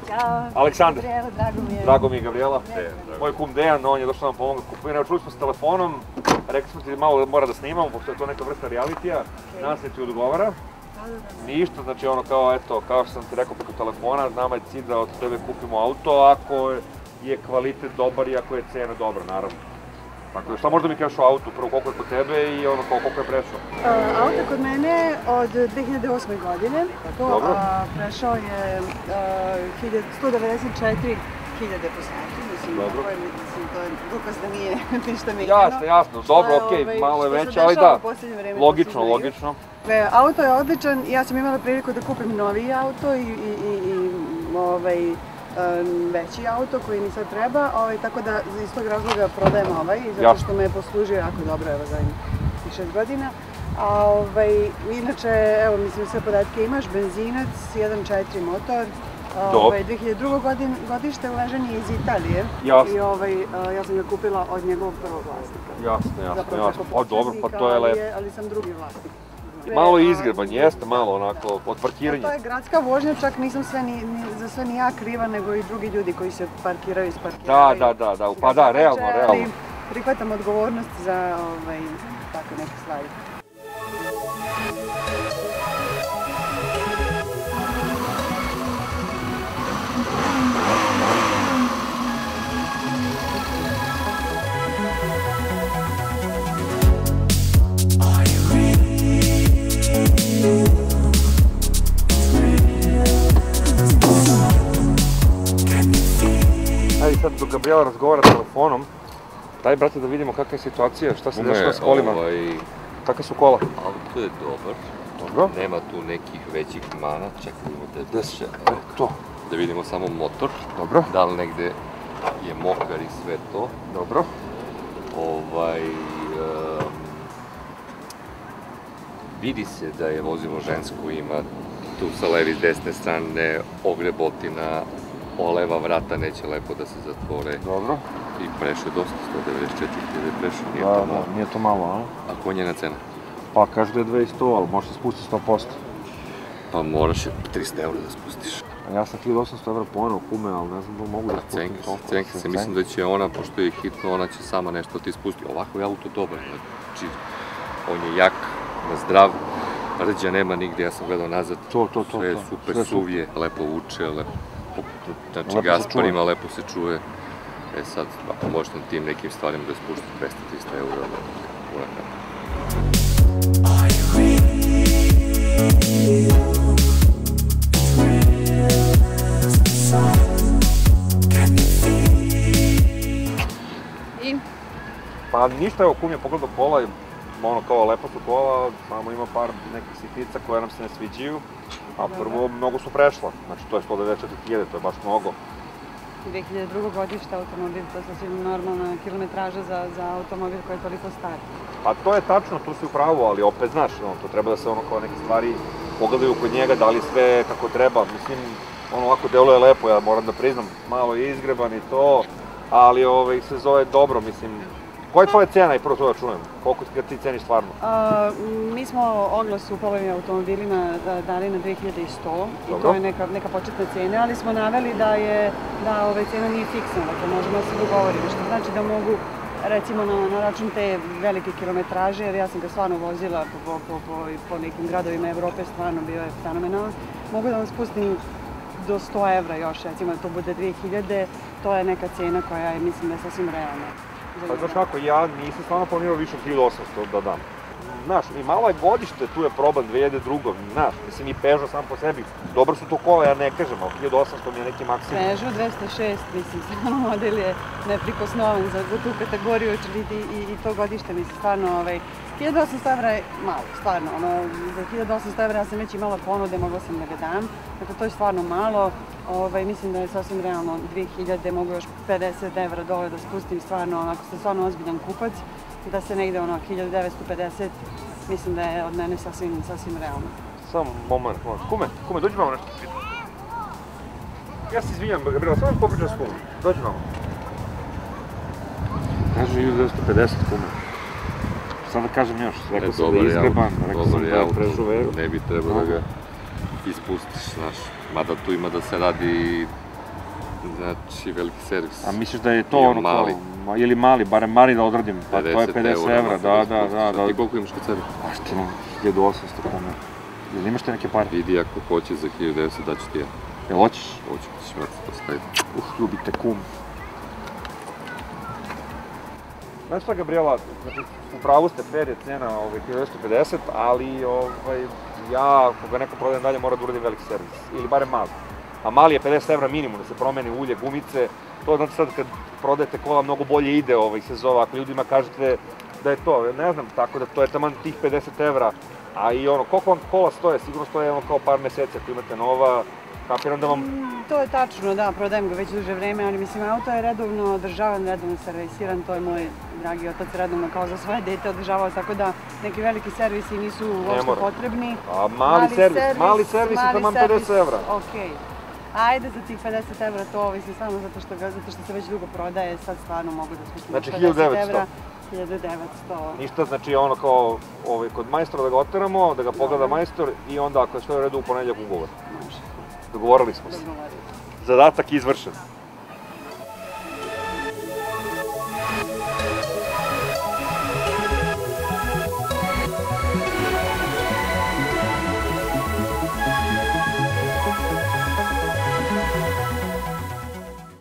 Ćao. Aleksandar. Gabriela, drago mi je. Drago mi je, Gabriela. Moj kum Dejan, on je došao nam pomoga kupovinu. Evo, čuli smo s telefonom, rekli smo ti malo mora da snimamo, pošto je to neka vrsta realitija. Nas ne ti odgovara. Ništa, znači ono kao, eto, kao što sam ti rekao preko telefona, nama je cilj da od tebe kupimo auto ako je kvalitet dobar i ako je cena dobra, naravno. Tako da, šta možda mi kažeš o autu, prvo koliko je kod tebe i ono kao koliko je prešao? Auto kod mene od 2008. godine, prešao je 194.000 po satu, mislim, to je dokaz da nije ništa menjano. Jasno, jasno, dobro, okej, malo je veće, ali da, logično. Auto je odličan, ja sam imala priliku da kupim noviji auto i veći auto koji mi sad treba, tako da iz tog razloga prodajem ovaj, zato što me je poslužio jako dobro, evo, zadnjih 6 godina. Inače, evo, mislim, sve podatke imaš, benzinac, 1.4 motor, 2002. godište, uvežen je iz Italije i ja sam ga kupila od njegovog prvog vlasnika. Jasno, pa dobro, pa to je lepo. Ali sam drugi vlasnik. Malo je izgreban, jeste malo onako, od parkiranja. To je gradska vožnja, čak nisam za sve ni ja kriva, nego i drugi ljudi koji se parkiraju iz parkiranja. Da, pa da, realno. Ali prihvatam odgovornost za tako neke stvari. Ajde sad dok Gabriela razgovara telefonom, daj brate da vidimo kakva je situacija, šta se dešava s kolima, kakva su kola? Auto je dobar, nema tu nekih većih mana, čekajmo da se to. Da vidimo samo motor, da li negde je mokar i sve to. Dobro. Vidi se da je vozilo žensko, ima tu sa leve i desne strane ogrebotina, leva vrata neće lepo da se zatvore. Dobro. I prešao je dosta, 194.000 prešao, nije to malo. Nije to malo, a? A koja je njena cena? Pa kaže da je 200, ali može se spustiti 100%. Pa moraš je 300 € da spustiš. Ja sam 1800 € ponovno kume, ali ne znam da mogu da spustim toliko. Cenka se, mislim da će ona, pošto je hitno, ona će sama nešto ti spustiti. Ovako je auto dobar, znači on je jak, zdrav, rđa nema nigde, ja sam gledao nazad. Sve je super, suv je, lepo vuče, lepo. Znači Gasparima lepo se čuje. E sad, ako možeš na tim nekim stvarima da spušti 200-300 €, urakan. Pa ništa, evo kum je pogledao kola i ono kao lepo su kola, samo ima par nekih sitnica koje nam se ne sviđaju. A prvo, mnogo su prešla, znači to je 194.000, to je baš mnogo. 2002. godište automobil, to je sasvim normalna kilometraža za automobil koji je toliko star. Pa to je tačno, tu si u pravu, ali opet znaš, to treba da se ono kao neke stvari pogledaju kod njega, da li sve kako treba. Mislim, ono ovako deluje lepo, ja moram da priznam, malo je izgreban i to, ali se zove dobro, mislim. Koja je tvoja cena i prvo to da čujem? Koliko ti ceniš stvarno? Mi smo oglas u polovnim automobilima dali na 2100 i to je neka početna cena, ali smo naveli da cena nije fiksna, dakle možemo da se dogovorimo, što znači da mogu recimo na račun te velike kilometraže, jer ja sam ga stvarno vozila po nekim gradovima Evrope, stvarno bio je fenomenalan, mogu da vam spustim do 100 € još, recimo da to bude 2000, to je neka cena koja je, mislim da je sasvim realna. Pa znaš kako, ja nisam stvarno planirao više od 1800 da dam. Znaš, i malo je godište, tu je problem 2002. Znaš, mislim i Peugeot sam po sebi, dobro su to kola, ja ne kažem, ali 1800 mi je neki maksimum. Peugeot 206, mislim, stvarno model je neprikosnovan za tu kategoriju i to godište, mislim, stvarno, 1800 € je malo, stvarno, za 1800 € ja sam već imala ponude, mogla sam da ga dam, dakle to je stvarno malo, mislim da je sasvim realno 2000, mogu još 50 € dole da spustim stvarno, ako ste stvarno ozbiljan kupac, da se negde 1950, mislim da je od mene sasvim realno. Samo moment, kume, dođi malo nešto. Ja se izvinjam, Gabriela, samo mi popričam s kumom, dođi malo. Kaže 1950 kume. Sad da kažem još, rekao sam da je izgreban, rekao sam da je prežuveru. Ne bi trebao da ga ispustiš, znaš. Mada tu ima da se radi Znači, veliki servis. A misliš da je to ono mali. kao, ili mali, barem mali da odradim, pa to je 50 evra, da. Ti koliko imaš kod sebe? A što imam, 1800 kuna. Jel imaš te neke pare? Vidi, ako hoćeš za 1900 daću ti ja. Jel hoćeš? Hoću, ti ćeš vrati to staviti. Ljubite kum. Znaš šta, Gabriela, znači, u pravu ste, fair je cena 1250, ali ja, ako ga neko prodajem dalje, mora da uradim veliki servis, ili barem mali. A mali je 50 evra minimum, da se promeni ulje, gumice, to znači sad kad prodajete kola mnogo bolje ide se zove, ako ljudima kažete da je to, ne znam, tako da to je taman tih 50 evra, a i koliko vam kola stoje, sigurno stoje kao par meseci ako imate nova, kapiram da vam... To je tačno, da, prodajem ga već duže vreme, ali mislim, auto je redovno održavan, redovno servisiran, to je moj dragi otac redovno kao za svoje dete održavao, tako da neki veliki servisi nisu uopšte potrebni. A mali servis je taman 50 evra. Okej. Ajde za tih 50 evra to ovisi samo zato što se već dugo prodaje, sad stvarno mogu da spustim 50 evra. 1900. Ništa, znači kao kod majstora da ga oteramo, da ga pogleda majstor i onda ako je sve u redu u ponedeljak ugovor. Može. Dogovorili smo se. Zadatak izvršen.